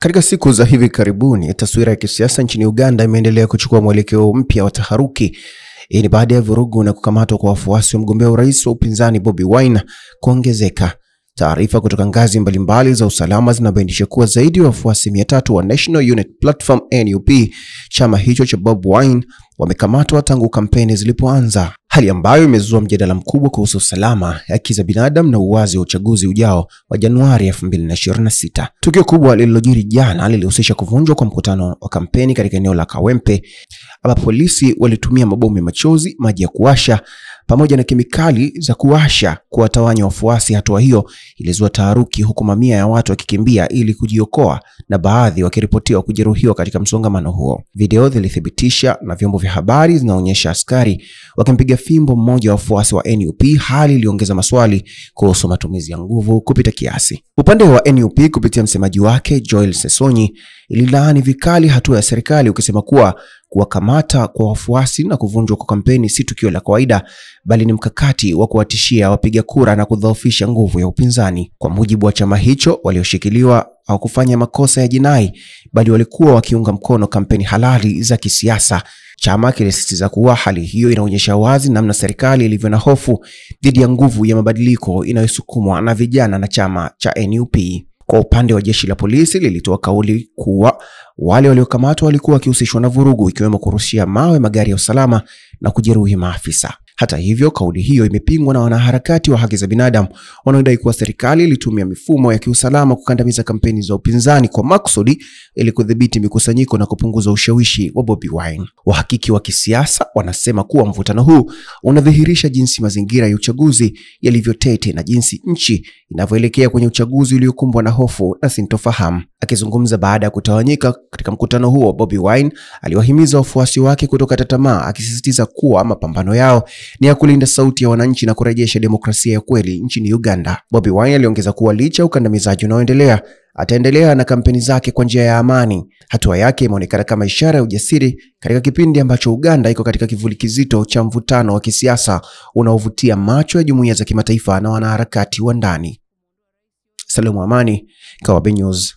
Katika siku za hivi karibuni, taswira ya kisiasa nchini Uganda imeendelea kuchukua mwelekeo mpya wa taharuki. Hii ni baada ya vurugu na kukamatwa kwa wafuasi wa mgombea urais wa upinzani Bobi Wine kuongezeka. Taarifa kutoka ngazi mbalimbali za usalama zinabainisha kuwa zaidi ya wafuasi 300 wa National Unity Platform NUP, chama hicho cha Bobi Wine, wamekamatwa tangu kampeni zilipoanza, hali ambayo imezua mjadala mkubwa kuhusu usalama, haki za binadamu na uwazi wa uchaguzi ujao wa Januari 2026. Tukio kubwa lililojiri jana lilihusisha kuvunjwa kwa mkutano wa kampeni katika eneo la Kawempe, ambapo polisi walitumia mabomu ya machozi, maji ya kuwasha pamoja na kemikali za kuwasha kuwatawanya wafuasi. Hatua hiyo ilizua taharuki, huku mamia ya watu wakikimbia ili kujiokoa na baadhi wakiripotiwa kujeruhiwa katika msongamano huo. Video zilithibitisha na vyombo vya habari zinaonyesha askari wakimpiga fimbo mmoja wa wafuasi wa NUP, hali iliongeza maswali kuhusu matumizi ya nguvu kupita kiasi. Upande wa NUP kupitia msemaji wake Joel Sesonyi ililaani vikali hatua ya serikali, ukisema kuwa kuwakamata kwa wafuasi na kuvunjwa kwa kampeni si tukio la kawaida, bali ni mkakati wa kuwatishia wapiga kura na kudhoofisha nguvu ya upinzani. Kwa mujibu wa chama hicho, walioshikiliwa hawakufanya makosa ya jinai, bali walikuwa wakiunga mkono kampeni halali za kisiasa. Chama kilisisitiza kuwa hali hiyo inaonyesha wazi namna serikali ilivyo na hofu dhidi ya nguvu ya mabadiliko inayosukumwa na vijana na chama cha NUP. Kwa upande wa jeshi la polisi, lilitoa kauli kuwa wale waliokamatwa walikuwa wakihusishwa na vurugu, ikiwemo kurushia mawe magari ya usalama na kujeruhi maafisa. Hata hivyo, kauli hiyo imepingwa na wanaharakati wa haki za binadamu wanaodai kuwa serikali ilitumia mifumo ya kiusalama kukandamiza kampeni za upinzani kwa makusudi ili kudhibiti mikusanyiko na kupunguza ushawishi wa Bobi Wine. Wahakiki wa kisiasa wanasema kuwa mvutano huu unadhihirisha jinsi mazingira ya uchaguzi yalivyotete na jinsi nchi inavyoelekea kwenye uchaguzi uliokumbwa na hofu na sintofahamu. Akizungumza baada ya kutawanyika katika mkutano huo, Bobi Wine aliwahimiza wafuasi wake kutokata tamaa, akisisitiza kuwa mapambano yao ni ya kulinda sauti ya wananchi na kurejesha demokrasia ya kweli nchini Uganda. Bobi Wine aliongeza kuwa licha ya ukandamizaji unaoendelea, ataendelea na kampeni zake kwa njia ya amani. Hatua yake imeonekana kama ishara ya ujasiri katika kipindi ambacho Uganda iko katika kivuli kizito cha mvutano wa kisiasa unaovutia macho ya jumuiya za kimataifa na wanaharakati wa ndani. Salamu Amani, Kawabe News.